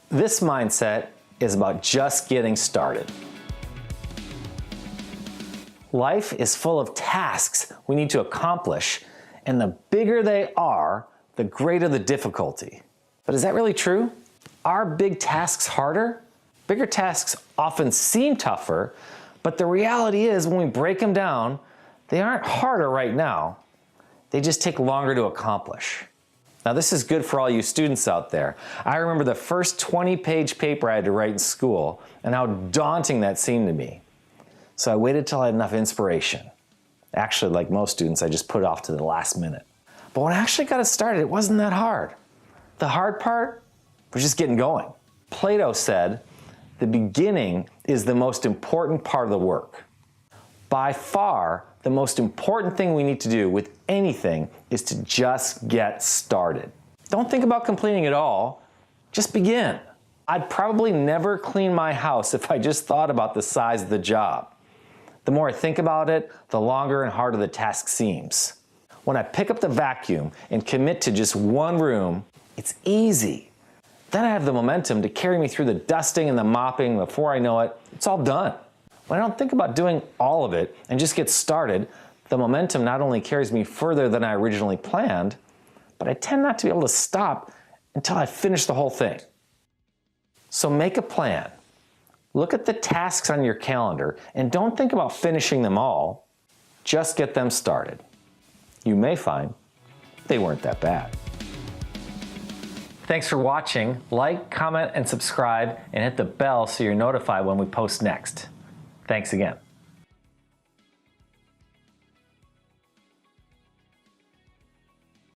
This mindset is about just getting started. Life is full of tasks we need to accomplish, and the bigger they are, the greater the difficulty. But is that really true? Are big tasks harder? Bigger tasks often seem tougher, but the reality is when we break them down, they aren't harder right now. They just take longer to accomplish. Now this is good for all you students out there. I remember the first 20-page paper I had to write in school and how daunting that seemed to me. So I waited till I had enough inspiration. Actually, like most students, I just put it off to the last minute. But when I actually got it started, it wasn't that hard. The hard part was just getting going. Plato said, "The beginning is the most important part of the work." By far, the most important thing we need to do with anything is to just get started. Don't think about completing it all, just begin. I'd probably never clean my house if I just thought about the size of the job. The more I think about it, the longer and harder the task seems. When I pick up the vacuum and commit to just one room, it's easy. Then I have the momentum to carry me through the dusting and the mopping. Before I know it, it's all done. When I don't think about doing all of it and just get started, the momentum not only carries me further than I originally planned, but I tend not to be able to stop until I finish the whole thing. So make a plan. Look at the tasks on your calendar and don't think about finishing them all. Just get them started. You may find they weren't that bad. Thanks for watching. Like, comment, and subscribe, and hit the bell so you're notified when we post next. Thanks again.